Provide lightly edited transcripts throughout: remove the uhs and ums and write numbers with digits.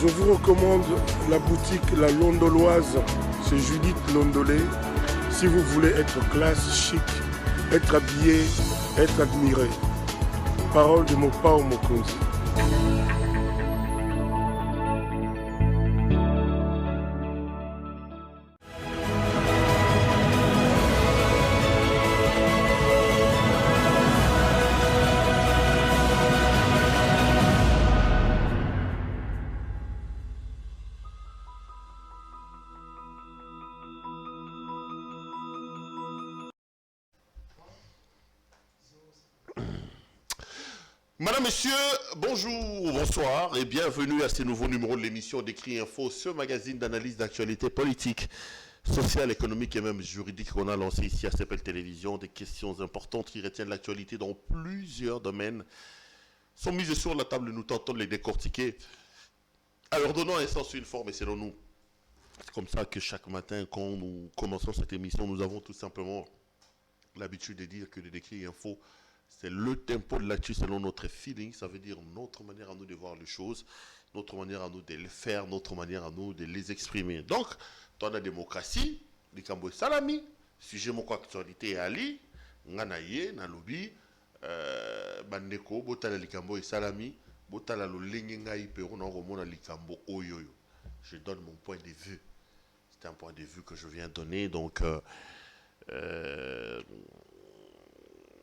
Je vous recommande la boutique La Londoloise chez Judith Londolé. Si vous voulez être classe, chic, être habillé, être admiré. Parole de Mopao Mokonzi. Madame, Messieurs, bonjour, bonsoir et bienvenue à ce nouveau numéro de l'émission d'Écrit Info, ce magazine d'analyse d'actualité politique, sociale, économique et même juridique qu'on a lancé ici à CPL Télévision. Des questions importantes qui retiennent l'actualité dans plusieurs domaines sont mises sur la table. Nous tentons de les décortiquer en leur donnant un sens, une forme et selon nous. C'est comme ça que chaque matin, quand nous commençons cette émission, nous avons tout simplement l'habitude de dire que l'Écrit Info, c'est le tempo de l'actu selon notre feeling, ça veut dire notre manière à nous de voir les choses, notre manière à nous de les faire, notre manière à nous de les exprimer. Donc, dans la démocratie, les Cambo Salami, sujet mon actualité Ali, Nganaye, Nalobi, Bandeko, Botala Likambo et Salami, Botala lo Lengengaï Peron, Romona Likambo Oyoyo. Je donne mon point de vue. C'est un point de vue que je viens donner, donc.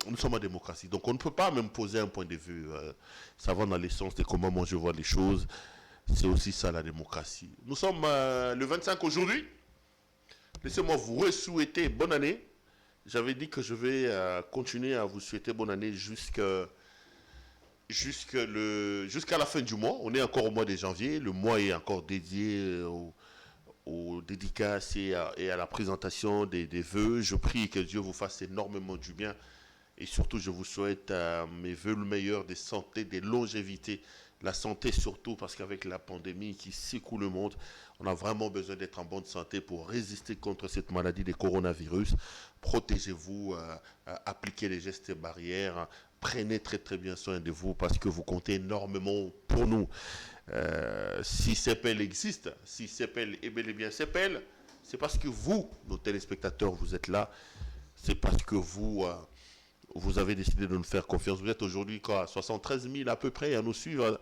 Nous sommes en démocratie, donc on ne peut pas même poser un point de vue. Ça va dans l'essence de comment moi je vois les choses. C'est aussi ça la démocratie. Nous sommes le 25 aujourd'hui. Laissez-moi vous souhaiter bonne année. J'avais dit que je vais continuer à vous souhaiter bonne année jusqu'à la fin du mois. On est encore au mois de janvier. Le mois est encore dédié aux dédicaces et à la présentation des vœux. Je prie que Dieu vous fasse énormément du bien. Et surtout, je vous souhaite mes vœux le meilleur de santé, de longévité. La santé surtout, parce qu'avec la pandémie qui secoue le monde, on a vraiment besoin d'être en bonne santé pour résister contre cette maladie des coronavirus. Protégez-vous, appliquez les gestes barrières, prenez très très bien soin de vous parce que vous comptez énormément pour nous. Si CPL existe, si CPL est bel et bien CPL, c'est parce que vous, nos téléspectateurs, vous êtes là. C'est parce que vous avez décidé de nous faire confiance. Vous êtes aujourd'hui quoi, 73 000 à peu près à nous suivre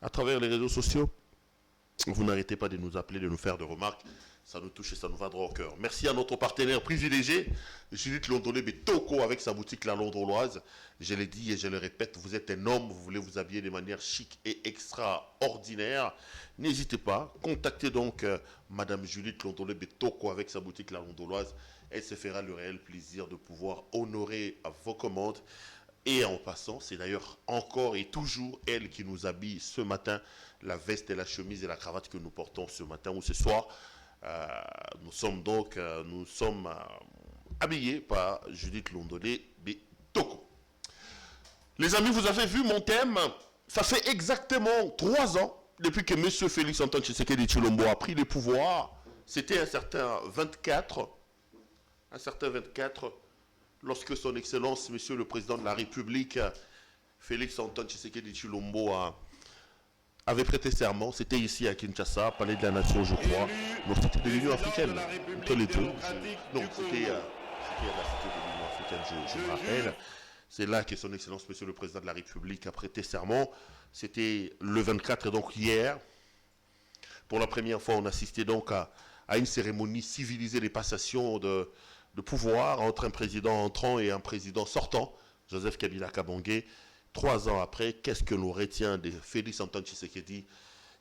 à travers les réseaux sociaux. Vous n'arrêtez pas de nous appeler, de nous faire des remarques. Ça nous touche et ça nous va droit au cœur. Merci à notre partenaire privilégié, Judith Londolé Betoko, avec sa boutique La Londoloise. Je l'ai dit et je le répète, vous êtes un homme, vous voulez vous habiller de manière chic et extraordinaire. N'hésitez pas, contactez donc Madame Judith Londolé Betoko avec sa boutique La Londoloise. Elle se fera le réel plaisir de pouvoir honorer vos commandes. Et en passant, c'est d'ailleurs encore et toujours elle qui nous habille ce matin, la veste et la chemise et la cravate que nous portons ce matin ou ce soir. Nous sommes habillés par Judith Londolé Betoko. Les amis, vous avez vu mon thème. Ça fait exactement 3 ans depuis que M. Félix Antoine Tshisekedi Tshilombo a pris le pouvoir. C'était un certain 24, lorsque son Excellence, Monsieur le Président de la République, Félix Antoine Tshisekedi Tshilombo, avait prêté serment. C'était ici à Kinshasa, Palais de la Nation, je crois. Donc c'était de l'Union africaine, entre les deux. Non, c'était à la cité de l'Union africaine, je me rappelle. C'est là que son Excellence, Monsieur le Président de la République, a prêté serment. C'était le 24, et donc hier. Pour la première fois, on assistait donc à une cérémonie civilisée des passations de pouvoir entre un président entrant et un président sortant, Joseph Kabila Kabange. 3 ans après, qu'est-ce que l'on retient de Félix Antoine Tshisekedi?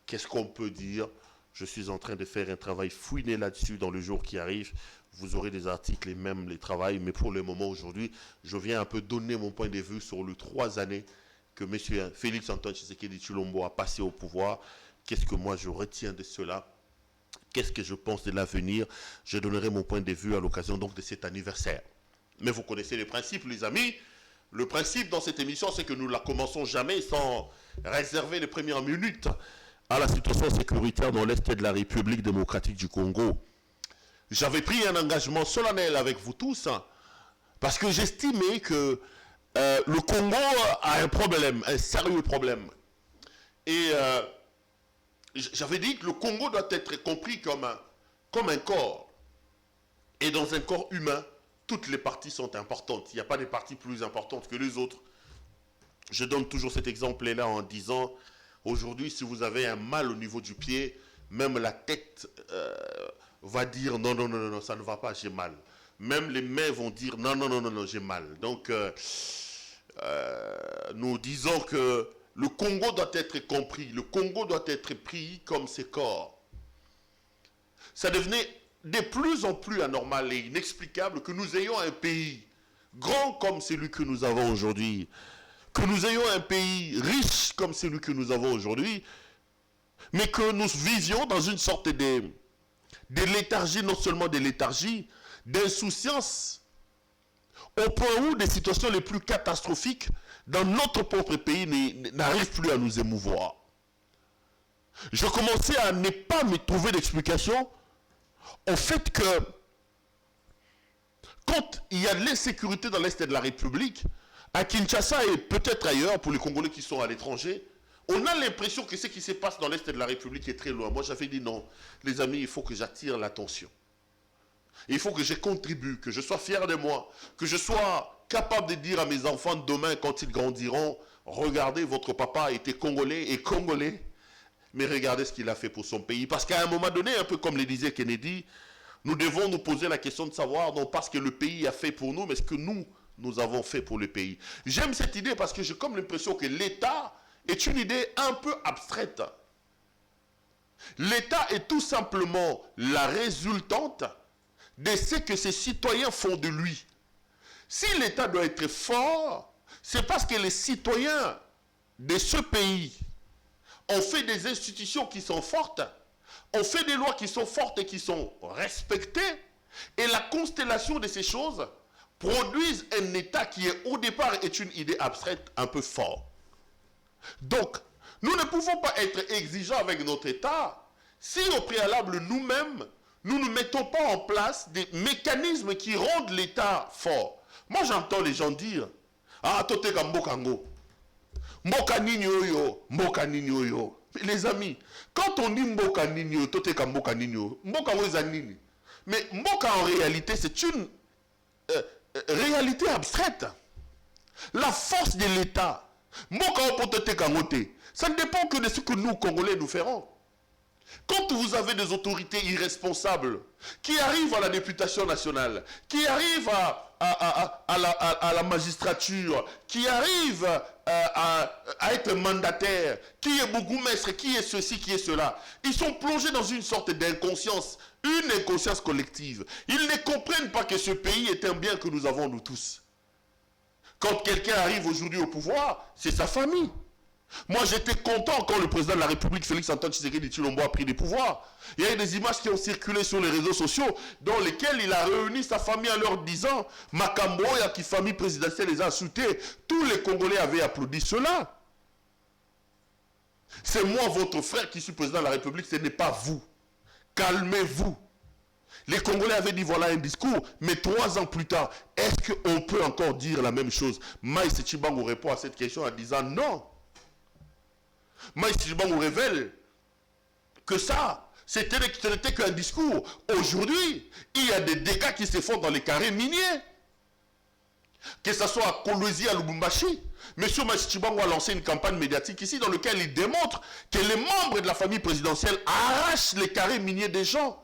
Qu'est-ce qu'on peut dire? Je suis en train de faire un travail fouiné là-dessus dans le jour qui arrive. Vous aurez des articles et même les travails, mais pour le moment aujourd'hui, je viens un peu donner mon point de vue sur les 3 années que M. Félix Antoine Tshisekedi Tshilombo a passé au pouvoir. Qu'est-ce que moi je retiens de cela? Qu'est-ce que je pense de l'avenir? Je donnerai mon point de vue à l'occasion donc de cet anniversaire. Mais vous connaissez les principes, les amis. Le principe dans cette émission, c'est que nous ne la commençons jamais sans réserver les premières minutes à la situation sécuritaire dans l'Est de la République démocratique du Congo. J'avais pris un engagement solennel avec vous tous, parce que j'estimais que le Congo a un problème, un sérieux problème. Et j'avais dit que le Congo doit être compris comme un corps. Et dans un corps humain, toutes les parties sont importantes. Il n'y a pas des parties plus importantes que les autres. Je donne toujours cet exemple-là en disant, aujourd'hui, si vous avez un mal au niveau du pied, même la tête va dire non, non, non, non, ça ne va pas, j'ai mal. Même les mains vont dire non, non, non, non, non, j'ai mal. Donc, nous disons que le Congo doit être compris, le Congo doit être pris comme ses corps. Ça devenait de plus en plus anormal et inexplicable que nous ayons un pays grand comme celui que nous avons aujourd'hui, que nous ayons un pays riche comme celui que nous avons aujourd'hui, mais que nous vivions dans une sorte de léthargie, non seulement de léthargie, d'insouciance, au point où des situations les plus catastrophiques dans notre propre pays n'arrivent plus à nous émouvoir. Je commençais à ne pas me trouver d'explication au fait que quand il y a de l'insécurité dans l'Est de la République, à Kinshasa et peut-être ailleurs, pour les Congolais qui sont à l'étranger, on a l'impression que ce qui se passe dans l'Est de la République est très loin. Moi, j'avais dit non, les amis, il faut que j'attire l'attention. Il faut que je contribue, que je sois fier de moi, que je sois capable de dire à mes enfants demain, quand ils grandiront, regardez, votre papa était Congolais et Congolais, mais regardez ce qu'il a fait pour son pays. Parce qu'à un moment donné, un peu comme le disait Kennedy, nous devons nous poser la question de savoir, non pas ce que le pays a fait pour nous, mais ce que nous avons fait pour le pays. J'aime cette idée parce que j'ai comme l'impression que l'État est une idée un peu abstraite. L'État est tout simplement la résultante de ce que ses citoyens font de lui. Si l'État doit être fort, c'est parce que les citoyens de ce pays ont fait des institutions qui sont fortes, ont fait des lois qui sont fortes et qui sont respectées, et la constellation de ces choses produisent un État qui est au départ est une idée abstraite un peu forte. Donc, nous ne pouvons pas être exigeants avec notre État si au préalable nous-mêmes, nous ne mettons pas en place des mécanismes qui rendent l'État fort. Moi, j'entends les gens dire, ah, tote ka mbokango. Mboka nini oyo, mboka nini oyo. Les amis, quand on dit mboka nini oyo, tote ka mboka nini oyo, mboka oyo nini. Mais mboka en réalité, c'est une réalité abstraite. La force de l'État, mboka oyo po tote ka ngote, ça ne dépend que de ce que nous, Congolais, nous ferons. Quand vous avez des autorités irresponsables qui arrivent à la députation nationale, qui arrivent à la magistrature, qui arrivent à être mandataires, qui est bourgmestre, qui est ceci, qui est cela, ils sont plongés dans une sorte d'inconscience, une inconscience collective. Ils ne comprennent pas que ce pays est un bien que nous avons nous tous. Quand quelqu'un arrive aujourd'hui au pouvoir, c'est sa famille. Moi, j'étais content quand le président de la République, Félix-Antoine Tshisekedi Tshilombo, a pris les pouvoirs. Il y a eu des images qui ont circulé sur les réseaux sociaux dans lesquelles il a réuni sa famille en leur disant « Makambo, qui famille présidentielle les a soutenu. » Tous les Congolais avaient applaudi cela. C'est moi, votre frère, qui suis président de la République, ce n'est pas vous. Calmez-vous. Les Congolais avaient dit voilà un discours, mais 3 ans plus tard, est-ce qu'on peut encore dire la même chose? Maïs Tshibangou répond à cette question en disant non. Maïs Tshibangou révèle que ça, ce n'était qu'un discours. Aujourd'hui, il y a des dégâts qui se font dans les carrés miniers. Que ce soit à Kolwezi, à Lubumbashi. M. Maïs Tshibangou a lancé une campagne médiatique ici dans laquelle il démontre que les membres de la famille présidentielle arrachent les carrés miniers des gens.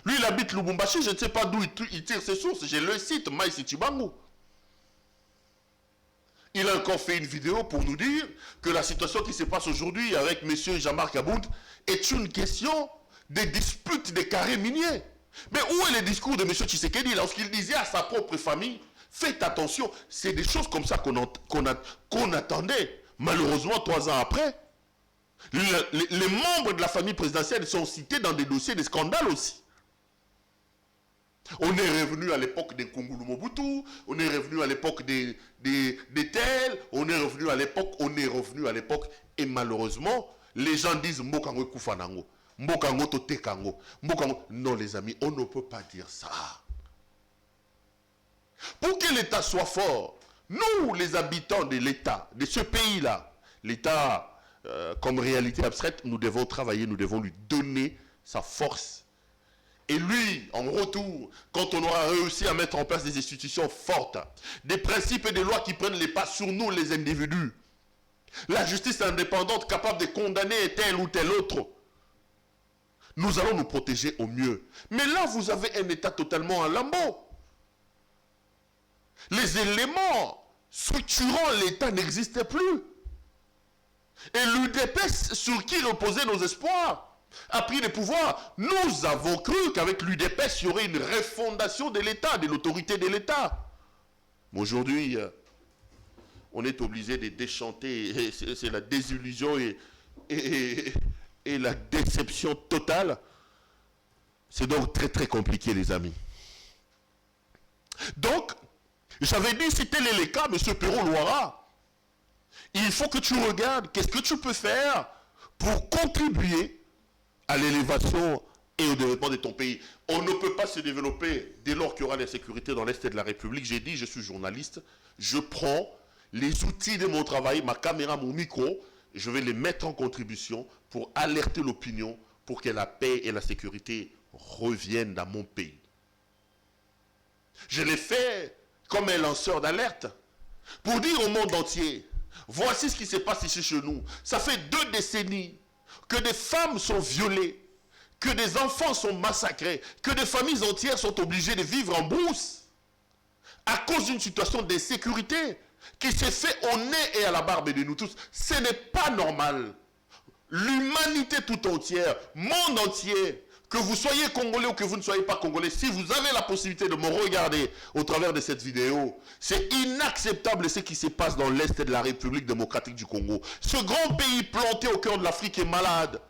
Lui, il habite Lubumbashi, je ne sais pas d'où il tire ses sources. Je le cite, Maïs Tshibangou. Il a encore fait une vidéo pour nous dire que la situation qui se passe aujourd'hui avec M. Jean-Marc Aboud est une question de dispute des carrés miniers. Mais où est le discours de M. Tshisekedi lorsqu'il disait à sa propre famille, faites attention, c'est des choses comme ça qu'on attendait. Malheureusement, 3 ans après, les membres de la famille présidentielle sont cités dans des dossiers de scandales aussi. On est revenu à l'époque des Kungulu Mobutu, on est revenu à l'époque des tels, on est revenu à l'époque, et malheureusement, les gens disent Mbokango Kufanango, Mbokango Totekango, Mbokango. Non les amis, on ne peut pas dire ça. Pour que l'État soit fort, nous les habitants de l'État, de ce pays-là, l'État comme réalité abstraite, nous devons travailler, nous devons lui donner sa force. Et lui, en retour, quand on aura réussi à mettre en place des institutions fortes, des principes et des lois qui prennent les pas sur nous, les individus, la justice indépendante capable de condamner tel ou tel autre, nous allons nous protéger au mieux. Mais là, vous avez un État totalement en lambeaux. Les éléments structurant l'État n'existaient plus. Et l'UDPS, sur qui reposaient nos espoirs, a pris le pouvoir. Nous avons cru qu'avec l'UDPS, il y aurait une refondation de l'État, de l'autorité de l'État. Mais aujourd'hui, on est obligé de déchanter. C'est la désillusion et la déception totale. C'est donc très très compliqué, les amis. Donc, j'avais dit, si tel est le cas, M. Perrault-Loara, il faut que tu regardes qu'est-ce que tu peux faire pour contribuer à l'élévation et au développement de ton pays. On ne peut pas se développer dès lors qu'il y aura la sécurité dans l'Est de la République. J'ai dit, je suis journaliste, je prends les outils de mon travail, ma caméra, mon micro, je vais les mettre en contribution pour alerter l'opinion, pour que la paix et la sécurité reviennent dans mon pays. Je l'ai fait comme un lanceur d'alerte pour dire au monde entier, voici ce qui se passe ici chez nous. Ça fait 2 décennies que des femmes sont violées, que des enfants sont massacrés, que des familles entières sont obligées de vivre en brousse à cause d'une situation d'insécurité qui s'est fait au nez et à la barbe de nous tous. Ce n'est pas normal. L'humanité tout entière, monde entier, que vous soyez congolais ou que vous ne soyez pas congolais, si vous avez la possibilité de me regarder au travers de cette vidéo, c'est inacceptable ce qui se passe dans l'Est de la République démocratique du Congo. Ce grand pays planté au cœur de l'Afrique est malade.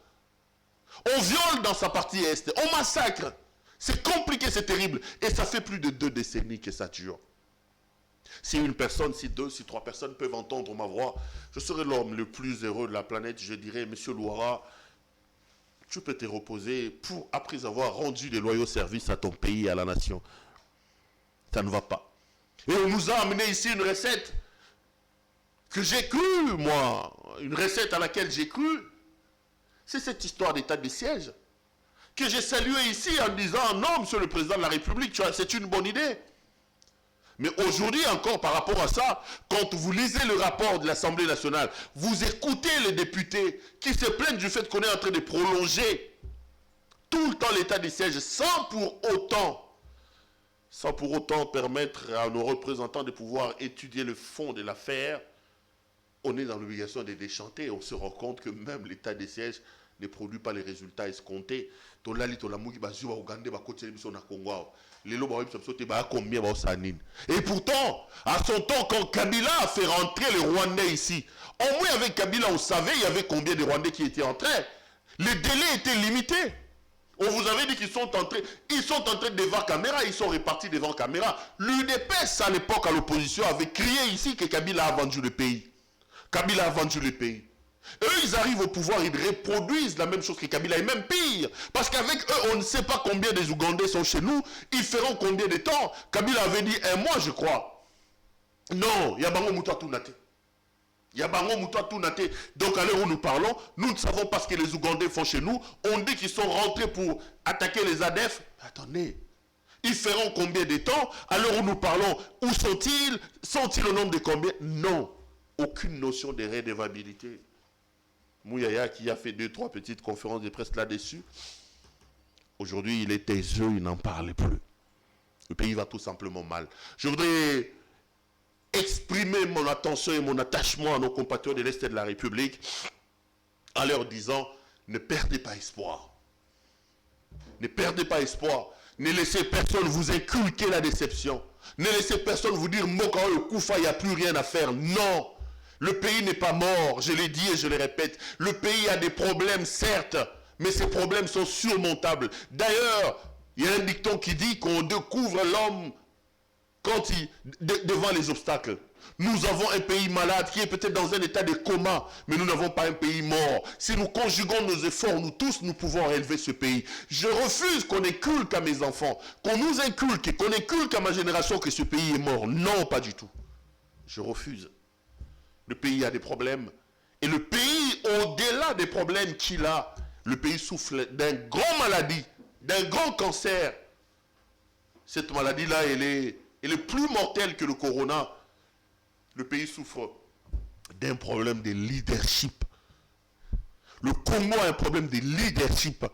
On viole dans sa partie Est, on massacre. C'est compliqué, c'est terrible. Et ça fait plus de 2 décennies que ça dure. Si une personne, si 2, si 3 personnes peuvent entendre ma voix, je serai l'homme le plus heureux de la planète. Je dirais, Monsieur Loara, tu peux te reposer pour, après avoir rendu des loyaux services à ton pays et à la nation. Ça ne va pas. Et on nous a amené ici une recette que j'ai cru, moi, une recette à laquelle j'ai cru. C'est cette histoire d'état de siège que j'ai salué ici en disant, non, Monsieur le Président de la République, c'est une bonne idée. Mais aujourd'hui encore, par rapport à ça, quand vous lisez le rapport de l'Assemblée nationale, vous écoutez les députés qui se plaignent du fait qu'on est en train de prolonger tout le temps l'état de siège sans pour autant permettre à nos représentants de pouvoir étudier le fond de l'affaire, on est dans l'obligation de déchanter. On se rend compte que même l'état de siège ne produit pas les résultats escomptés. Et pourtant, à son temps, quand Kabila a fait rentrer les Rwandais ici, au moins avec Kabila, on savait il y avait combien de Rwandais qui étaient entrés. Les délais étaient limités. On vous avait dit qu'ils sont entrés devant caméra, ils sont repartis devant caméra. L'UDPS, à l'époque, à l'opposition, avait crié ici que Kabila a vendu le pays. Kabila a vendu le pays. Eux, ils arrivent au pouvoir, ils reproduisent la même chose que Kabila, et même pire. Parce qu'avec eux, on ne sait pas combien des Ougandais sont chez nous, ils feront combien de temps. Kabila avait dit 1 mois, je crois. Non, Yabango Moutoua Tounate. Yabango Moutoua Tounate. Donc à l'heure où nous parlons, nous ne savons pas ce que les Ougandais font chez nous. On dit qu'ils sont rentrés pour attaquer les ADF. Attendez, ils feront combien de temps? À l'heure où nous parlons, où sont-ils? Sont-ils au nombre de combien? Non, aucune notion de redevabilité. Mouyaya qui a fait 2-3 petites conférences de presse là-dessus. Aujourd'hui, il est taiseux, il n'en parle plus. Le pays va tout simplement mal. Je voudrais exprimer mon attention et mon attachement à nos compatriotes de l'Est de la République en leur disant, ne perdez pas espoir. Ne perdez pas espoir. Ne laissez personne vous inculquer la déception. Ne laissez personne vous dire, Mokao le Koufa, il n'y a plus rien à faire. Non. Le pays n'est pas mort, je l'ai dit et je le répète. Le pays a des problèmes, certes, mais ces problèmes sont surmontables. D'ailleurs, il y a un dicton qui dit qu'on découvre l'homme devant les obstacles. Nous avons un pays malade qui est peut-être dans un état de coma, mais nous n'avons pas un pays mort. Si nous conjuguons nos efforts, nous tous, nous pouvons élever ce pays. Je refuse qu'on inculque à mes enfants, qu'on nous inculque, qu'on inculque à ma génération que ce pays est mort. Non, pas du tout. Je refuse. Le pays a des problèmes. Et le pays au-delà des problèmes qu'il a, le pays souffre d'une grande maladie, d'un grand cancer. Cette maladie-là, elle est plus mortelle que le corona. Le pays souffre d'un problème de leadership. Le Congo a un problème de leadership.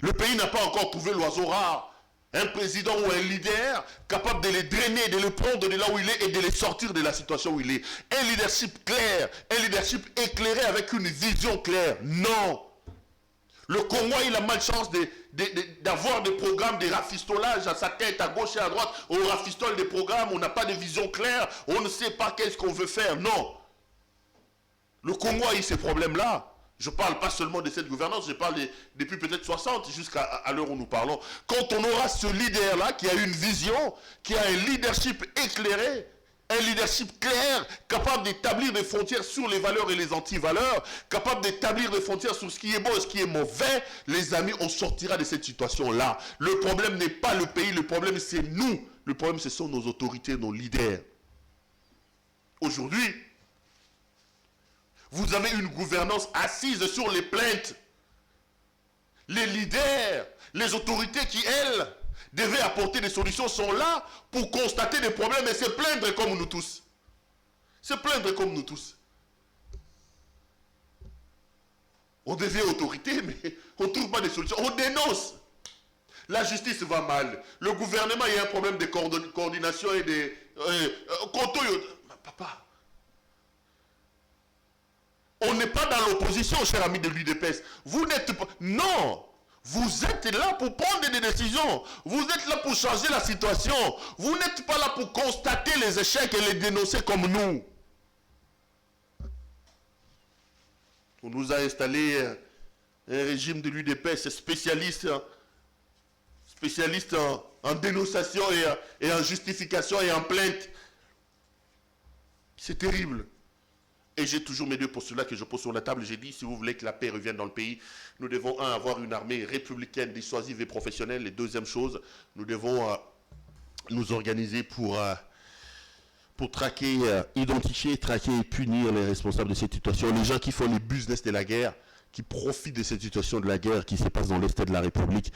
Le pays n'a pas encore trouvé l'oiseau rare. Un président ou un leader capable de les drainer, de les prendre de là où il est et de les sortir de la situation où il est. Un leadership clair, un leadership éclairé avec une vision claire. Non. Le Congo, il a malchance d'avoir des programmes de rafistolage à sa tête, à gauche et à droite. On rafistole des programmes, on n'a pas de vision claire, on ne sait pas qu'est-ce qu'on veut faire. Non. Le Congo a eu ces problèmes-là. Je ne parle pas seulement de cette gouvernance, je parle depuis peut-être 60 jusqu'à l'heure où nous parlons. Quand on aura ce leader-là qui a une vision, qui a un leadership éclairé, un leadership clair, capable d'établir des frontières sur les valeurs et les anti-valeurs, capable d'établir des frontières sur ce qui est bon et ce qui est mauvais, les amis, on sortira de cette situation-là. Le problème n'est pas le pays, le problème c'est nous. Le problème ce sont nos autorités, nos leaders. Aujourd'hui, vous avez une gouvernance assise sur les plaintes. Les leaders, les autorités qui, elles, devaient apporter des solutions sont là pour constater des problèmes et se plaindre comme nous tous. Se plaindre comme nous tous. On devient autorité, mais on ne trouve pas de solutions. On dénonce. La justice va mal. Le gouvernement, il y a un problème de coordination et de... Papa, on n'est pas dans l'opposition, cher ami de l'UDPS. Vous n'êtes pas... Non. Vous êtes là pour prendre des décisions. Vous êtes là pour changer la situation. Vous n'êtes pas là pour constater les échecs et les dénoncer comme nous. On nous a installé un régime de l'UDPS spécialiste en dénonciation et en justification et en plainte. C'est terrible. Et j'ai toujours mes deux postulats que je pose sur la table. J'ai dit, si vous voulez que la paix revienne dans le pays, nous devons, avoir une armée républicaine, dissuasive et professionnelle. Et deuxième chose, nous devons nous organiser pour traquer, identifier, traquer et punir les responsables de cette situation. Les gens qui font les business de la guerre, qui profitent de cette situation de la guerre qui se passe dans l'Est de la République.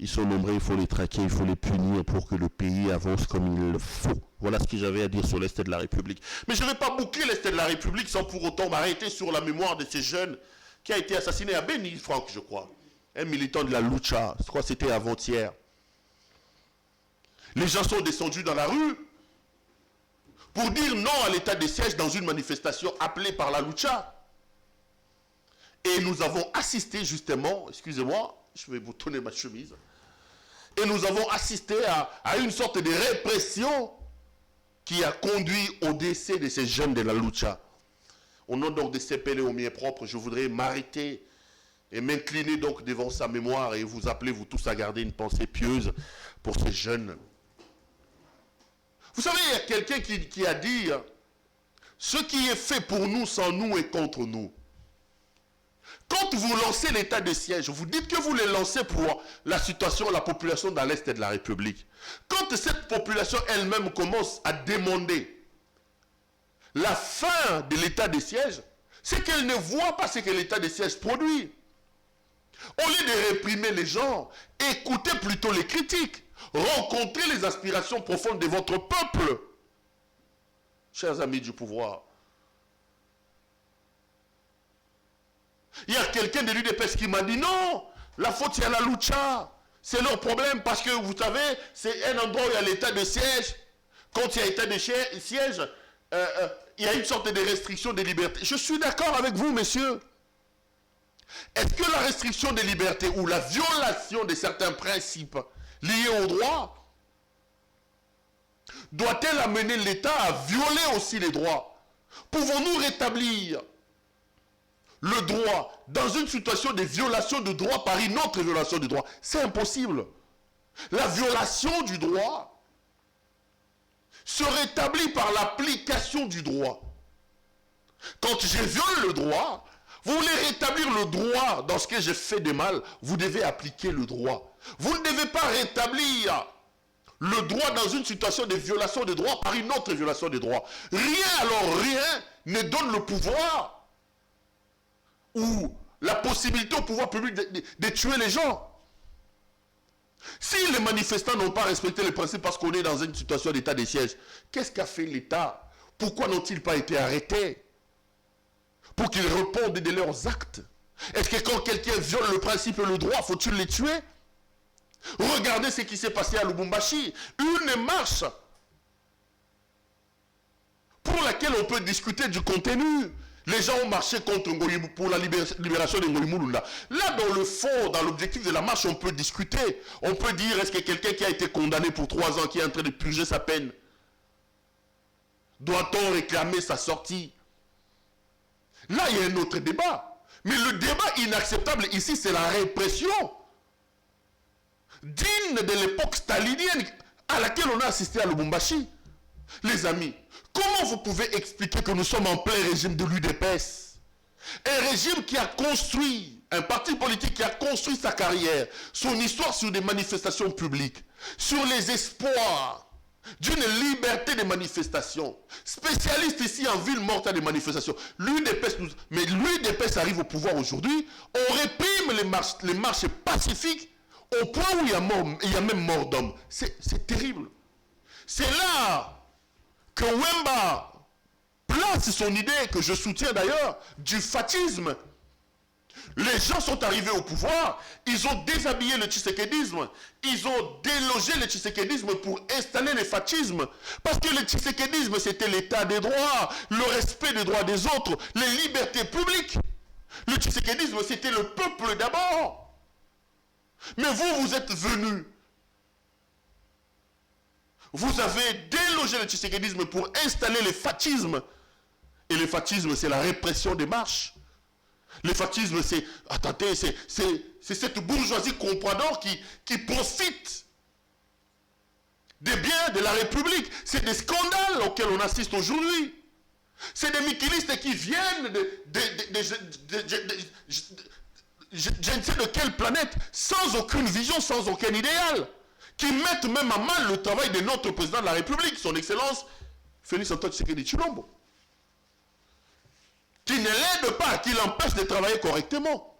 Ils sont nombreux, il faut les traquer, il faut les punir pour que le pays avance comme il le faut. Voilà ce que j'avais à dire sur l'Est de la République. Mais je ne vais pas boucler l'Est de la République sans pour autant m'arrêter sur la mémoire de ces jeunes qui a été assassiné à Beni, Franck, je crois. Un militant de la Lucha, je crois que c'était avant-hier. Les gens sont descendus dans la rue pour dire non à l'état de siège dans une manifestation appelée par la Lucha. Et nous avons assisté justement, excusez-moi, je vais vous tourner ma chemise, et nous avons assisté à une sorte de répression qui a conduit au décès de ces jeunes de la Lucha. Au nom donc de CPL au mien propre, je voudrais m'arrêter et m'incliner donc devant sa mémoire et vous appeler vous tous à garder une pensée pieuse pour ces jeunes. Vous savez, il y a quelqu'un qui a dit « Ce qui est fait pour nous sans nous est contre nous ». Quand vous lancez l'état de siège, vous dites que vous le lancez pour la situation, la population dans l'Est de la République. Quand cette population elle-même commence à demander la fin de l'état de siège, c'est qu'elle ne voit pas ce que l'état de siège produit. Au lieu de réprimer les gens, écoutez plutôt les critiques. Rencontrez les aspirations profondes de votre peuple. Chers amis du pouvoir, il y a quelqu'un de l'UDPS qui m'a dit non, la faute c'est à la Lucha. C'est leur problème parce que vous savez, c'est un endroit où il y a l'état de siège. Quand il y a l'état de siège, il y a une sorte de restriction des libertés. Je suis d'accord avec vous, messieurs. Est-ce que la restriction des libertés ou la violation de certains principes liés au droit doit-elle amener l'État à violer aussi les droits? Pouvons-nous rétablir le droit dans une situation de violation de droit par une autre violation du droit? C'est impossible. La violation du droit se rétablit par l'application du droit. Quand je viole le droit, vous voulez rétablir le droit dans ce que j'ai fait de mal, vous devez appliquer le droit. Vous ne devez pas rétablir le droit dans une situation de violation de droit par une autre violation de droit. Rien, alors rien, ne donne le pouvoir ou la possibilité au pouvoir public de tuer les gens. Si les manifestants n'ont pas respecté les principes parce qu'on est dans une situation d'état de siège, qu'est-ce qu'a fait l'État? Pourquoi n'ont-ils pas été arrêtés? Pour qu'ils répondent de leurs actes. Est-ce que quand quelqu'un viole le principe et le droit, faut-il les tuer? Regardez ce qui s'est passé à Lubumbashi. Une marche pour laquelle on peut discuter du contenu. Les gens ont marché contre Ngoï pour la libération de Ngoï Mulunda. Là, dans le fond, dans l'objectif de la marche, on peut discuter. On peut dire, est-ce que quelqu'un qui a été condamné pour 3 ans, qui est en train de purger sa peine, doit-on réclamer sa sortie? Là, il y a un autre débat. Mais le débat inacceptable ici, c'est la répression digne de l'époque stalinienne à laquelle on a assisté à Lubumbashi. Les amis, comment vous pouvez expliquer que nous sommes en plein régime de l'UDPS? Un régime qui a construit, un parti politique qui a construit sa carrière, son histoire sur des manifestations publiques, sur les espoirs d'une liberté de manifestation. Spécialiste ici en ville morte à des manifestations. Mais l'UDPS arrive au pouvoir aujourd'hui, on réprime les marches pacifiques au point où il y a même mort d'hommes. C'est terrible. C'est là que Wemba place son idée, que je soutiens d'ailleurs, du fascisme. Les gens sont arrivés au pouvoir, ils ont déshabillé le tshisekédisme, ils ont délogé le tshisekédisme pour installer le fascisme. Parce que le tshisekédisme, c'était l'état des droits, le respect des droits des autres, les libertés publiques. Le tshisekédisme, c'était le peuple d'abord. Mais vous êtes venus. Vous avez délogé le tshisekédisme pour installer le fascisme. Et le fascisme, c'est la répression des marches. Le fascisme, c'est... Attendez, c'est cette bourgeoisie comprador qui profite des biens de la République. C'est des scandales auxquels on assiste aujourd'hui. C'est des mikilistes qui viennent je ne sais de quelle planète, sans aucune vision, sans aucun idéal, qui mettent même à mal le travail de notre président de la République, son Excellence Félix Antoine Tshisekedi Tshilombo, qui ne l'aide pas, qui l'empêche de travailler correctement.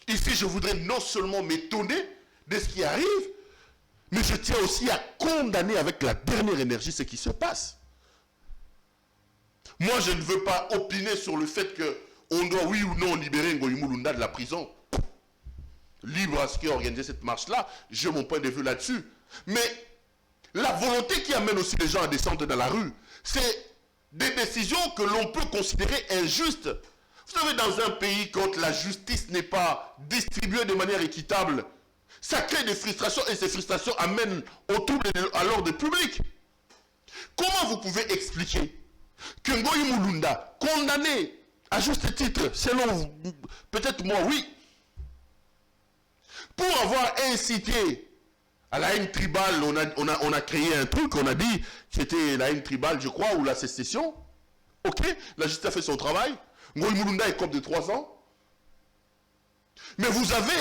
Ici, je voudrais non seulement m'étonner de ce qui arrive, mais je tiens aussi à condamner avec la dernière énergie ce qui se passe. Moi, je ne veux pas opiner sur le fait qu'on doit, oui ou non, libérer Ngoï Mulunda de la prison. Libre à ce qui a organisé cette marche-là, j'ai mon point de vue là-dessus. Mais la volonté qui amène aussi les gens à descendre dans la rue, c'est des décisions que l'on peut considérer injustes. Vous savez, dans un pays, quand la justice n'est pas distribuée de manière équitable, ça crée des frustrations et ces frustrations amènent au trouble à l'ordre public. Comment vous pouvez expliquer que Ngoï Mulunda, condamné à juste titre, selon peut-être moi, oui, pour avoir incité à la haine tribale, on a créé un truc, on a dit que c'était la haine tribale, je crois, ou la sécession. Ok, la justice a fait son travail. Ngoï Mulunda est comme de 3 ans. Mais vous avez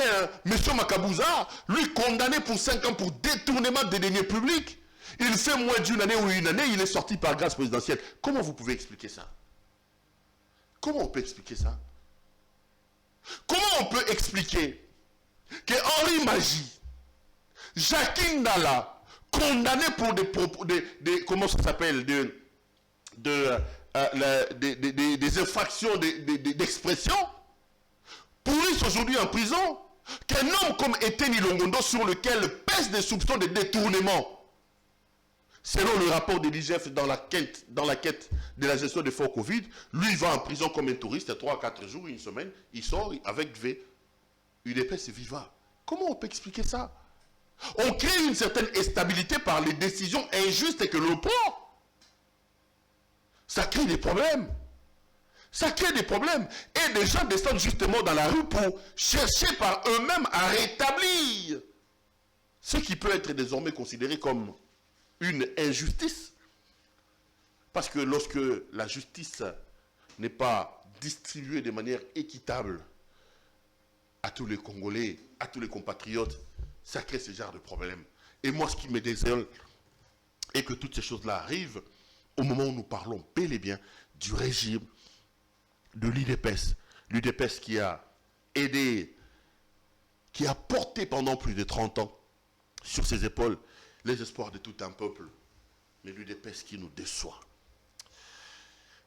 M. Makabouza, lui condamné pour 5 ans pour détournement des deniers publics. Il fait moins d'une année ou une année, il est sorti par grâce présidentielle. Comment vous pouvez expliquer ça? Comment on peut expliquer ça? Comment on peut expliquer que Henri Magie, Jacques Ndala, condamné pour des comment ça s'appelle, des infractions d'expression, pourrissent aujourd'hui en prison, qu'un homme comme Etienne Longondo, sur lequel pèsent des soupçons de détournement, selon le rapport de l'IGF dans la quête de la gestion des fonds Covid, lui va en prison comme un touriste, 3 à 4 jours, une semaine, il sort avec UDPS Viva. Comment on peut expliquer ça? On crée une certaine instabilité par les décisions injustes que l'on prend. Ça crée des problèmes. Ça crée des problèmes. Et des gens descendent justement dans la rue pour chercher par eux-mêmes à rétablir ce qui peut être désormais considéré comme une injustice. Parce que lorsque la justice n'est pas distribuée de manière équitable à tous les Congolais, à tous les compatriotes, ça crée ce genre de problème. Et moi, ce qui me désole est que toutes ces choses-là arrivent au moment où nous parlons bel et bien du régime de l'UDPS. L'UDPS qui a aidé, qui a porté pendant plus de 30 ans sur ses épaules les espoirs de tout un peuple. Mais l'UDPS qui nous déçoit.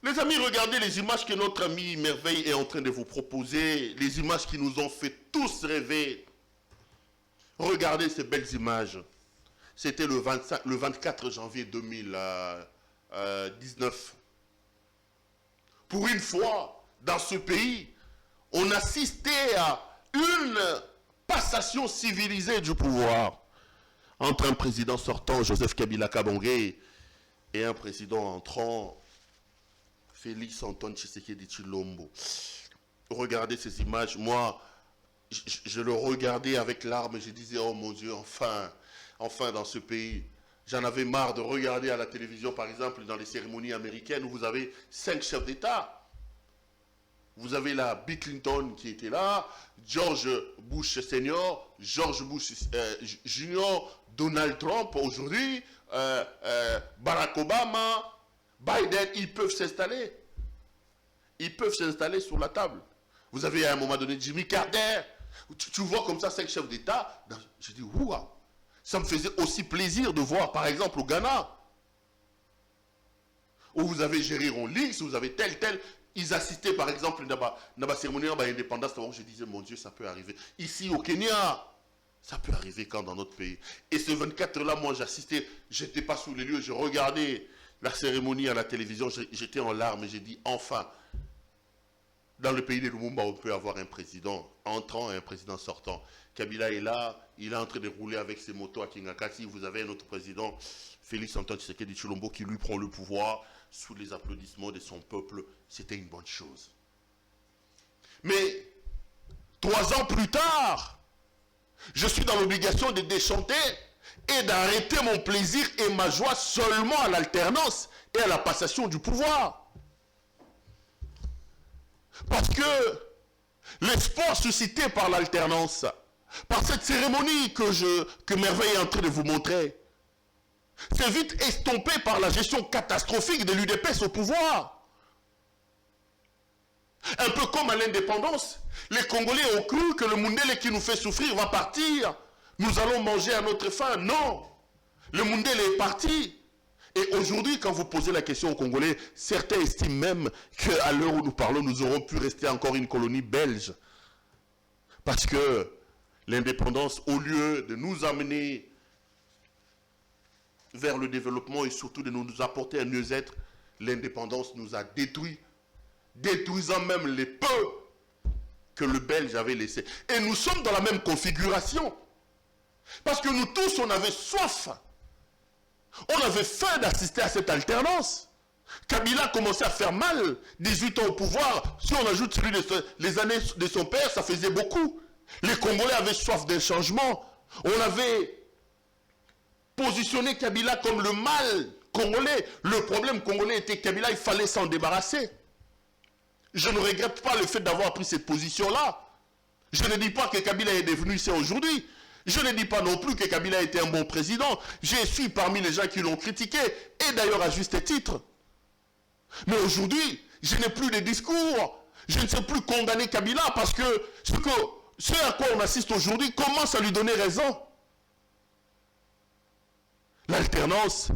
Les amis, regardez les images que notre ami Merveille est en train de vous proposer, les images qui nous ont fait tous rêver. Regardez ces belles images. C'était le 24 janvier 2019. Pour une fois, dans ce pays, on assistait à une passation civilisée du pouvoir entre un président sortant, Joseph Kabila Kabange, et un président entrant, Félix Antoine Tshisekedi Tshilombo. Regardez ces images. Moi, je le regardais avec larmes et je disais, oh mon Dieu, enfin dans ce pays. J'en avais marre de regarder à la télévision, par exemple, dans les cérémonies américaines où vous avez 5 chefs d'État. Vous avez là Bill Clinton qui était là, George Bush Senior, George Bush Junior, Donald Trump aujourd'hui, Barack Obama, Biden, ils peuvent s'installer. Ils peuvent s'installer sur la table. Vous avez à un moment donné Jimmy Carter. Tu vois comme ça 5 chefs d'État. Je dis, ouah, ça me faisait aussi plaisir de voir, par exemple, au Ghana, où vous avez Jerry Rawlings, vous avez tel. Ils assistaient, par exemple, dans la cérémonie d'indépendance. Je disais, mon Dieu, ça peut arriver. Ici, au Kenya, ça peut arriver quand dans notre pays. Et ce 24-là, moi, j'assistais, j'étais pas sous les lieux, je regardais la cérémonie à la télévision, j'étais en larmes et j'ai dit, enfin, dans le pays de Lumumba, on peut avoir un président entrant et un président sortant. Kabila est là, il est en train de rouler avec ses motos à Kingakati. Vous avez un autre président, Félix Antoine Tshisekedi Tshilombo, qui lui prend le pouvoir sous les applaudissements de son peuple. C'était une bonne chose. Mais 3 ans plus tard, je suis dans l'obligation de déchanter et d'arrêter mon plaisir et ma joie seulement à l'alternance et à la passation du pouvoir. Parce que l'espoir suscité par l'alternance, par cette cérémonie que Merveille est en train de vous montrer, c'est vite estompé par la gestion catastrophique de l'UDPS au pouvoir. Un peu comme à l'indépendance, les Congolais ont cru que le Mundele qui nous fait souffrir va partir. Nous allons manger à notre faim. Non, le Mundele est parti. Et aujourd'hui, quand vous posez la question aux Congolais, certains estiment même qu'à l'heure où nous parlons, nous aurons pu rester encore une colonie belge. Parce que l'indépendance, au lieu de nous amener vers le développement et surtout de nous apporter un mieux-être, l'indépendance nous a détruits, détruisant même les peu que le Belge avait laissés. Et nous sommes dans la même configuration. Parce que nous tous, on avait soif. On avait faim d'assister à cette alternance. Kabila commençait à faire mal, 18 ans au pouvoir. Si on ajoute celui les années de son père, ça faisait beaucoup. Les Congolais avaient soif d'un changement. On avait positionné Kabila comme le mal congolais. Le problème congolais était Kabila, il fallait s'en débarrasser. Je ne regrette pas le fait d'avoir pris cette position-là. Je ne dis pas que Kabila est devenu ici aujourd'hui. Je ne dis pas non plus que Kabila était un bon président. Je suis parmi les gens qui l'ont critiqué, et d'ailleurs à juste titre. Mais aujourd'hui, je n'ai plus de discours. Je ne sais plus condamner Kabila parce que ce à quoi on assiste aujourd'hui commence à lui donner raison. L'alternance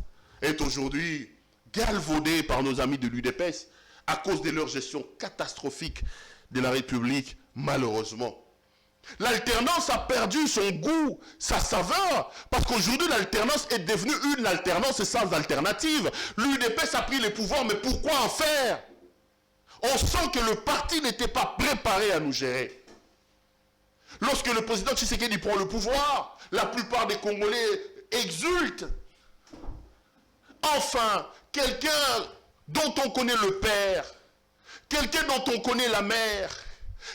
est aujourd'hui galvaudée par nos amis de l'UDPS à cause de leur gestion catastrophique de la République, malheureusement. L'alternance a perdu son goût, sa saveur, parce qu'aujourd'hui l'alternance est devenue une alternance sans alternative. L'UDPS a pris les pouvoirs, mais pourquoi en faire? On sent que le parti n'était pas préparé à nous gérer. Lorsque le président Tshisekedi prend le pouvoir, la plupart des Congolais exultent. Enfin, quelqu'un dont on connaît le père, quelqu'un dont on connaît la mère,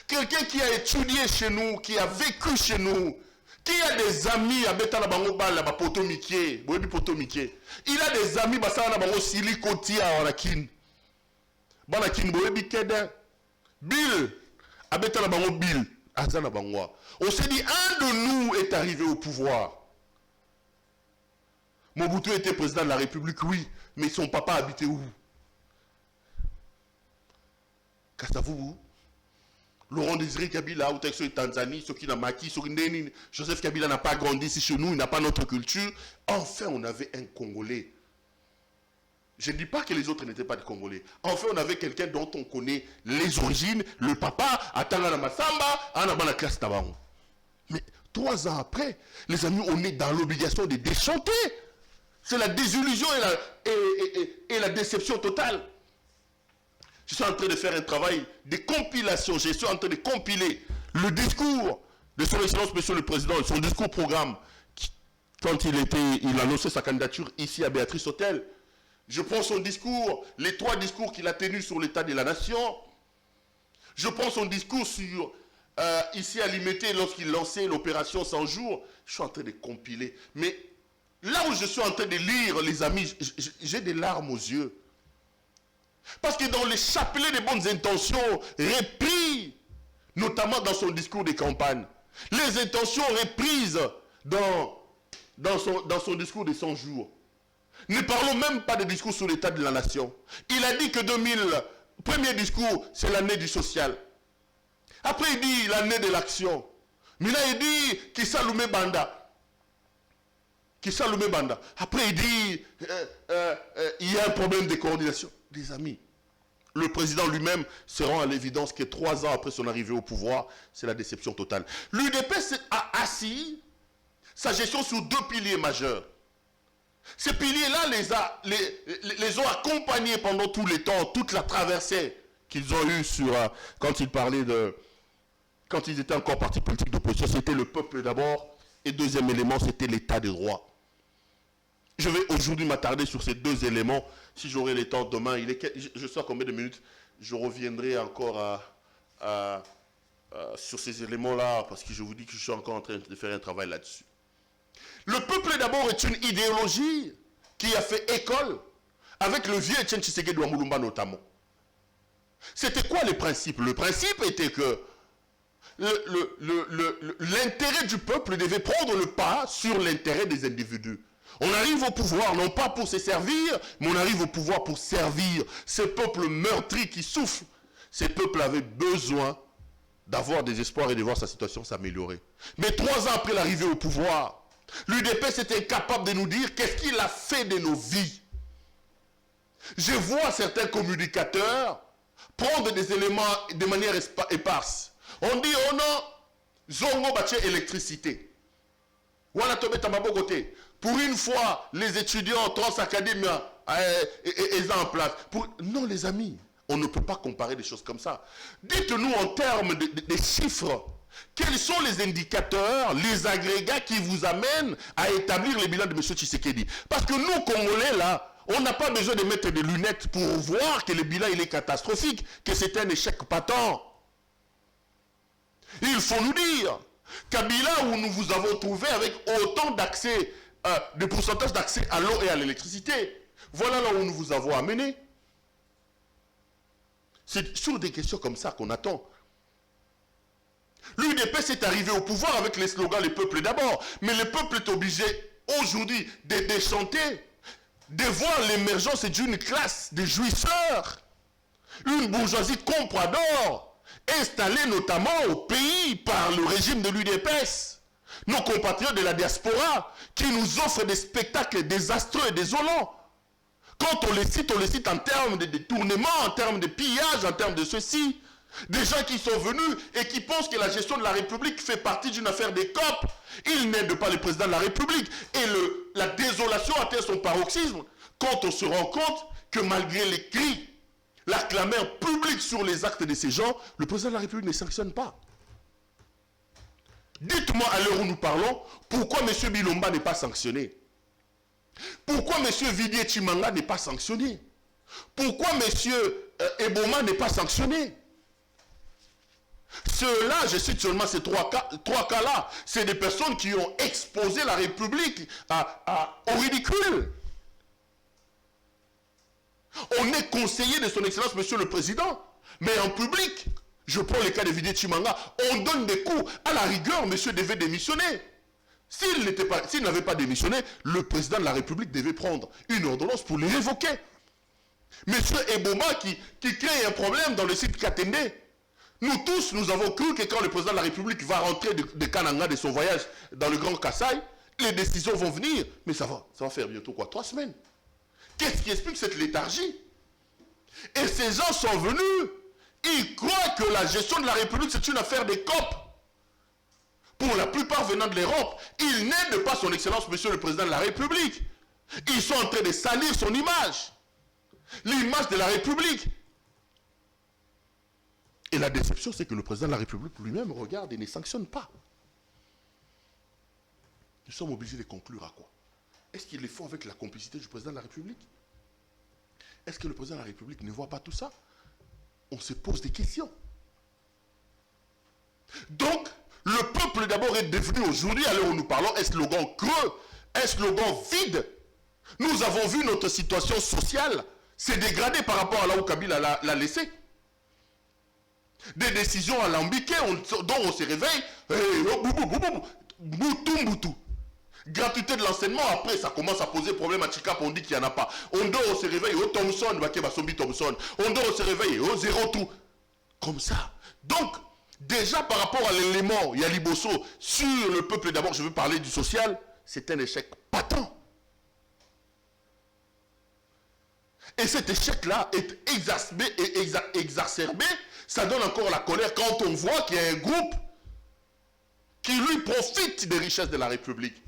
quelqu'un qui a étudié chez nous, qui a vécu chez nous, qui a des amis à Betala Bango Bala, Poto Mikie, il a des amis Basana Bango Silikoti à Orakin. Banakin Boebi Keden, Bill, à Betala Bango Bill, Azana Bangwa. On s'est dit, un de nous est arrivé au pouvoir. Mobutu était président de la République, oui, mais son papa habitait où? Kasavubu, Laurent Désiré Kabila, ou Tanzanie, ceux qui n'ont maquis, Joseph Kabila n'a pas grandi ici chez nous, il n'a pas notre culture. Enfin, on avait un Congolais. Je ne dis pas que les autres n'étaient pas des Congolais. Enfin, on avait quelqu'un dont on connaît les origines, le papa, Atangana Masamba, Anabana classe Tabaron. Mais 3 ans après, les amis, on est dans l'obligation de déchanter. C'est la désillusion et la déception totale. Je suis en train de faire un travail de compilation. Je suis en train de compiler le discours de son Excellence, Monsieur le Président, son discours programme, quand il annonçait sa candidature ici à Béatrice Hôtel. Je prends son discours, les 3 discours qu'il a tenus sur l'état de la nation. Je prends son discours sur, ici à Limité, lorsqu'il lançait l'opération 100 jours. Je suis en train de compiler. Mais là où je suis en train de lire, les amis, j'ai des larmes aux yeux. Parce que dans les chapelets des bonnes intentions repris, notamment dans son discours de campagne, les intentions reprises dans son discours de 100 jours, ne parlons même pas de discours sur l'état de la nation. Il a dit que 2000, premier discours, c'est l'année du social. Après, il dit l'année de l'action. Mais là, il dit Kissalume Banda. Kissalume Banda. Après, il dit il y a un problème de coordination. Des amis, le président lui-même se rend à l'évidence que 3 ans après son arrivée au pouvoir, c'est la déception totale. L'UDP a assis sa gestion sur 2 piliers majeurs. Ces piliers-là les ont accompagnés pendant tout le temps, toute la traversée qu'ils ont eue quand ils étaient encore parti politique d'opposition. C'était le peuple d'abord, et deuxième élément, c'était l'état de droit. Je vais aujourd'hui m'attarder sur ces 2 éléments. Si j'aurai le temps demain, je sais à combien de minutes, je reviendrai encore sur ces éléments-là, parce que je vous dis que je suis encore en train de faire un travail là-dessus. Le peuple d'abord est une idéologie qui a fait école avec le vieux Etienne Tshisekedi Wamulumba notamment. C'était quoi le principe? Le principe était que l'intérêt du peuple devait prendre le pas sur l'intérêt des individus. On arrive au pouvoir non pas pour se servir, mais on arrive au pouvoir pour servir ces peuples meurtris qui souffrent. Ces peuples avaient besoin d'avoir des espoirs et de voir sa situation s'améliorer. Mais 3 ans après l'arrivée au pouvoir, l'UDP s'était incapable de nous dire qu'est-ce qu'il a fait de nos vies. Je vois certains communicateurs prendre des éléments de manière éparse. On dit, oh non, zongo bâti électricité. Voilà, côté. Pour une fois, les étudiants trans-académiques sont en place. Non, les amis, on ne peut pas comparer des choses comme ça. Dites-nous en termes de chiffres, quels sont les indicateurs, les agrégats qui vous amènent à établir les bilans de M. Tshisekedi? Parce que nous, Congolais, là, on n'a pas besoin de mettre des lunettes pour voir que le bilan il est catastrophique, que c'est un échec patent. Il faut nous dire, Kabila, où nous vous avons trouvé avec autant d'accès, de pourcentage d'accès à l'eau et à l'électricité, voilà là où nous vous avons amené. C'est sur des questions comme ça qu'on attend. L'UDP s'est arrivé au pouvoir avec les slogans « Le peuple d'abord ». Mais le peuple est obligé aujourd'hui de déchanter, de voir l'émergence d'une classe de jouisseurs. Une bourgeoisie comprador, installée notamment au pays par le régime de l'UDPS. Nos compatriotes de la diaspora qui nous offrent des spectacles désastreux et désolants. Quand on les cite en termes de détournement, en termes de pillage, en termes de ceci. Des gens qui sont venus et qui pensent que la gestion de la République fait partie d'une affaire des COP. Ils n'aident pas le président de la République. Et la désolation atteint son paroxysme quand on se rend compte que malgré les cris, la clameur publique sur les actes de ces gens, le président de la République ne sanctionne pas. Dites-moi à l'heure où nous parlons, pourquoi M. Bilomba n'est pas sanctionné? Pourquoi M. Vidier Chimanga n'est pas sanctionné? Pourquoi M. Eboma n'est pas sanctionné? Ceux-là, je cite seulement ces 3 cas-là, c'est des personnes qui ont exposé la République au ridicule. On est conseiller de son Excellence, Monsieur le Président, mais en public, je prends le cas de Vidier Chimanga, on donne des coups. À la rigueur, monsieur devait démissionner. S'il n'avait pas démissionné, le président de la République devait prendre une ordonnance pour les révoquer. Monsieur Eboma qui crée un problème dans le site Katende. Nous tous, nous avons cru que quand le président de la République va rentrer de Kananga de son voyage dans le Grand Kassai, les décisions vont venir. Mais ça va faire bientôt quoi, 3 semaines. Qu'est-ce qui explique cette léthargie? Et ces gens sont venus. Ils croient que la gestion de la République, c'est une affaire des COP. Pour la plupart venant de l'Europe, ils n'aident pas son Excellence, Monsieur le Président de la République. Ils sont en train de salir son image. L'image de la République. Et la déception, c'est que le Président de la République lui-même regarde et ne sanctionne pas. Nous sommes obligés de conclure à quoi? Est-ce qu'ils le font avec la complicité du Président de la République? Est-ce que le Président de la République ne voit pas tout ça? On se pose des questions. Donc, le peuple d'abord est devenu aujourd'hui, à l'heure où nous parlons, un slogan creux, un slogan vide. Nous avons vu notre situation sociale s'est dégradée par rapport à là où Kabila l'a laissé. Des décisions alambiquées dont on se réveille, boutou. Gratuité de l'enseignement, après ça commence à poser problème à Chikap, on dit qu'il n'y en a pas. On dort, on se réveille, au Thomson, Thompson. On dort, on se réveille, au zéro tout. Comme ça. Donc, déjà par rapport à l'élément Yaliboso sur le peuple, d'abord je veux parler du social, c'est un échec patent. Et cet échec-là est exacerbé, ça donne encore la colère quand on voit qu'il y a un groupe qui lui profite des richesses de la République.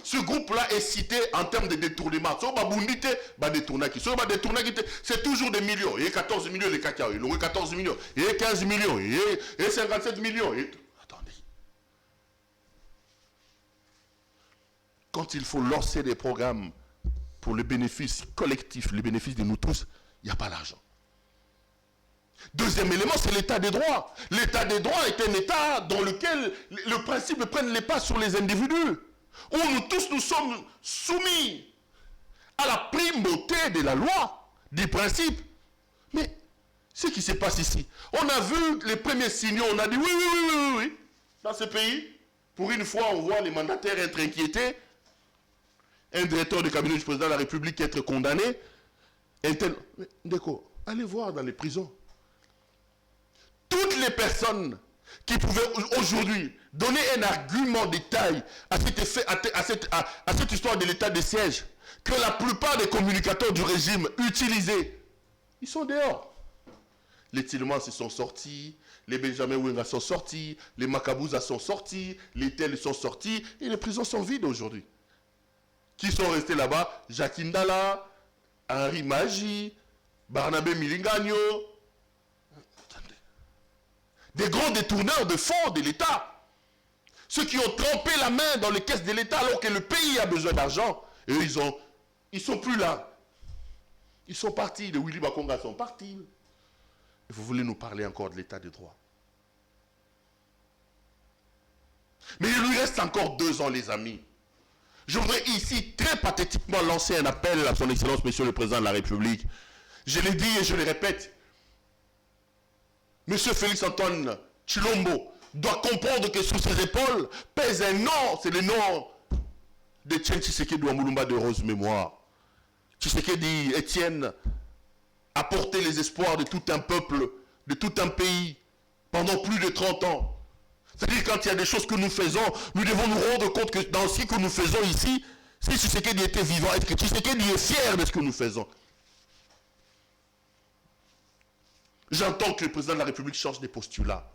Ce groupe-là est cité en termes de détournement. C'est toujours des millions. Il y a 14 millions les cacao, il y a 14 millions, il y a 15 millions, il y a 57 millions. Attendez. Quand il faut lancer des programmes pour le bénéfice collectif, le bénéfice de nous tous, il n'y a pas l'argent. Deuxième élément, c'est l'état des droits. L'état des droits est un état dans lequel le principe prend les pas sur les individus. Où nous tous nous sommes soumis à la primauté de la loi, des principes. Mais ce qui se passe ici, on a vu les premiers signaux, on a dit oui. Dans ce pays, pour une fois, on voit les mandataires être inquiétés. Un directeur de cabinet du président de la République être condamné. D'accord, allez voir dans les prisons. Toutes les personnes qui pouvaient aujourd'hui donner un argument de taille à cette histoire de l'état de siège, que la plupart des communicateurs du régime utilisaient, ils sont dehors. Les Tillemans se sont sortis, les Benjamin Wenga sont sortis, les Makabouza sont sortis, les Tels sont sortis, et les prisons sont vides aujourd'hui. Qui sont restés là-bas? Jacques Ndala, Henri Magi, Barnabé Milingagno. Des grands détourneurs de fonds de l'État. Ceux qui ont trempé la main dans les caisses de l'État alors que le pays a besoin d'argent. Et ils sont plus là. Ils sont partis. Les Willy Bakonga sont partis. Et vous voulez nous parler encore de l'État de droit. Mais il lui reste encore 2 ans, les amis. Je voudrais ici très pathétiquement lancer un appel à son Excellence, Monsieur le Président de la République. Je l'ai dit et je le répète. Monsieur Félix-Antoine Tshilombo doit comprendre que sur ses épaules pèse un nom, c'est le nom de Etienne Tshisekedi Ouamboulumba de Rose Mémoire. Tshisekedi, Etienne, a porté les espoirs de tout un peuple, de tout un pays, pendant plus de 30 ans. C'est-à-dire quand il y a des choses que nous faisons, nous devons nous rendre compte que dans ce que nous faisons ici, si Tshisekedi était vivant, est-ce que Tshisekedi est fier de ce que nous faisons? J'entends que le président de la République change des postulats.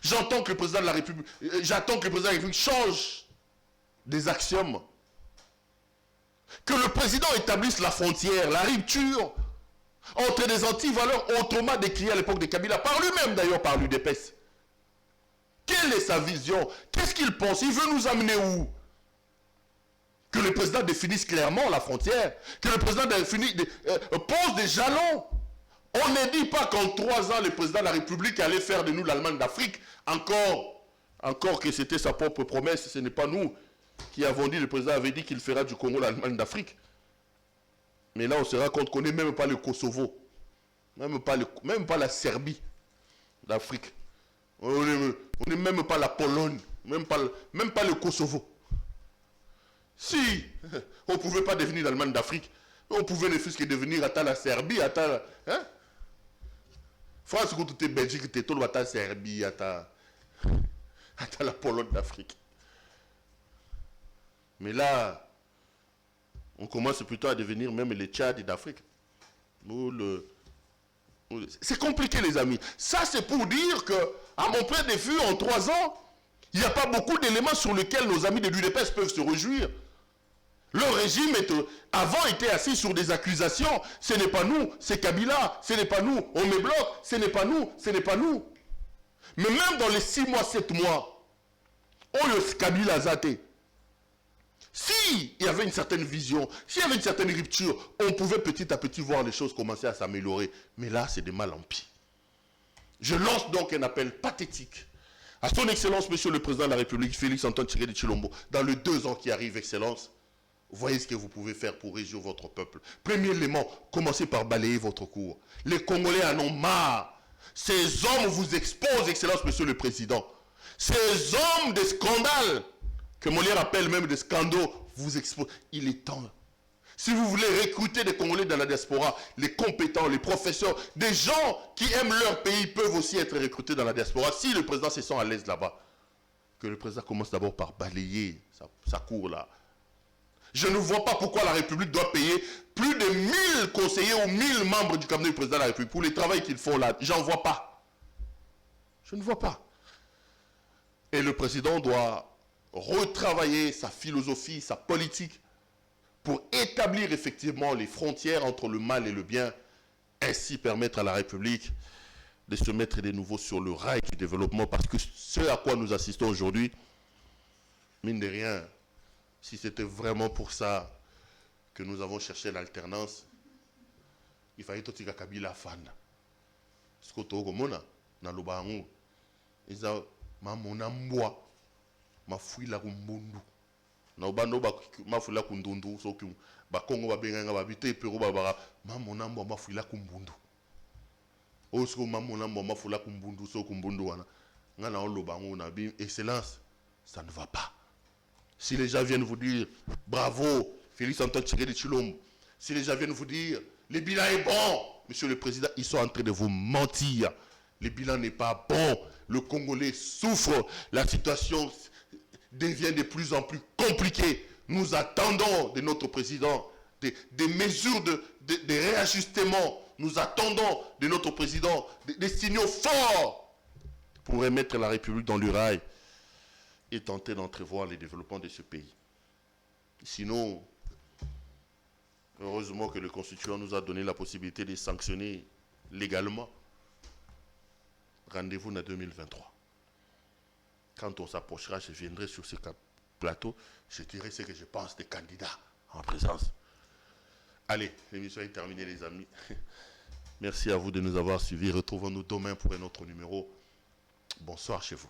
J'entends que le président de la République, change des axiomes. Que le président établisse la frontière, la rupture entre des antivaleurs autrement décriées à l'époque de Kabila, par lui-même d'ailleurs, par l'UDPS. Quelle est sa vision? Qu'est-ce qu'il pense? Il veut nous amener où? Que le président définisse clairement la frontière, que le président pose des jalons. On ne dit pas qu'en 3 ans, le président de la République allait faire de nous l'Allemagne d'Afrique. Encore que c'était sa propre promesse, ce n'est pas nous qui avons dit, le président avait dit qu'il fera du Congo l'Allemagne d'Afrique. Mais là, on se rend compte qu'on n'est même pas le Kosovo, même pas la Serbie d'Afrique. On n'est même pas la Pologne, même pas le Kosovo. Si on ne pouvait pas devenir l'Allemagne d'Afrique, On pouvait ne fût-ce que devenir à la Serbie, à la... Hein? France, quand tu es Belgique, tu es tout à la Serbie, à la Pologne d'Afrique. Mais là, on commence plutôt à devenir même les Tchad d'Afrique. C'est compliqué, les amis. Ça, c'est pour dire que, à mon point de vue, en 3 ans, il n'y a pas beaucoup d'éléments sur lesquels nos amis de l'UDPS peuvent se réjouir. Le régime avant était assis sur des accusations. Ce n'est pas nous, c'est Kabila. Ce n'est pas nous, on me bloque. Ce n'est pas nous, ce n'est pas nous. Mais même dans les 6 mois, 7 mois, on le Kabila a zaté. S'il y avait une certaine vision, s'il y avait une certaine rupture, on pouvait petit à petit voir les choses commencer à s'améliorer. Mais là, c'est de mal en pis. Je lance donc un appel pathétique à son Excellence, Monsieur le Président de la République, Félix Antoine Tshisekedi Tshilombo, dans les 2 ans qui arrivent, Excellence. Voyez ce que vous pouvez faire pour réjouir votre peuple. Premier élément, commencez par balayer votre cour. Les Congolais en ont marre. Ces hommes vous exposent, Excellence, Monsieur le Président. Ces hommes de scandales, que Molière appelle même des scandaux, vous exposent. Il est temps. Si vous voulez recruter des Congolais dans la diaspora, les compétents, les professeurs, des gens qui aiment leur pays peuvent aussi être recrutés dans la diaspora. Si le président se sent à l'aise là-bas, que le président commence d'abord par balayer sa cour là. Je ne vois pas pourquoi la République doit payer plus de 1000 conseillers ou 1000 membres du cabinet du président de la République pour le travail qu'ils font là. J'en vois pas. Je ne vois pas. Et le président doit retravailler sa philosophie, sa politique, pour établir effectivement les frontières entre le mal et le bien, ainsi permettre à la République de se mettre de nouveau sur le rail du développement, parce que ce à quoi nous assistons aujourd'hui, mine de rien, si c'était vraiment pour ça que nous avons cherché l'alternance, il fallait tout que Kabila fan. Ce que tu as na lobango, ils ont mamona mboa, ma fouille la kumbundu. Na obando ba ma fouille la kundundu, so que ba Congo ba benga ba bité pero ba ba mamona mboa ma fouille la kumbundu. O ce que mamona mboa ma fouille la kumbundu, so kumbundu wana. Ngana on lobango na bi excellence, ça ne va pas. Si les gens viennent vous dire bravo, Félix Antoine Tshisekedi Tshilombo, si les gens viennent vous dire le bilan est bon, Monsieur le Président, ils sont en train de vous mentir. Le bilan n'est pas bon. Le Congolais souffre. La situation devient de plus en plus compliquée. Nous attendons de notre Président des mesures de réajustement. Nous attendons de notre Président des signaux forts pour remettre la République dans le rail et tenter d'entrevoir le développement de ce pays. Sinon, heureusement que le Constituant nous a donné la possibilité de sanctionner légalement. Rendez-vous en 2023. Quand on s'approchera, je viendrai sur ce plateau, je dirai ce que je pense des candidats en présence. Allez, l'émission est terminée, les amis. Merci à vous de nous avoir suivis. Retrouvons-nous demain pour un autre numéro. Bonsoir chez vous.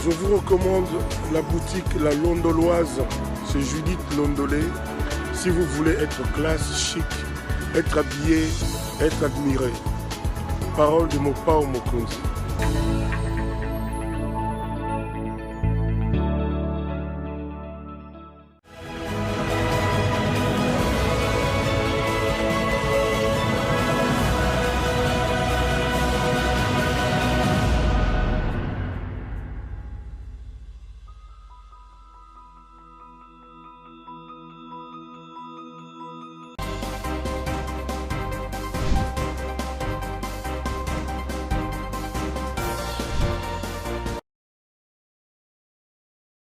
Je vous recommande la boutique La Londoloise, c'est Judith Londolé. Si vous voulez être classe, chic, être habillé, être admiré. Parole de Mopao Mokonzi.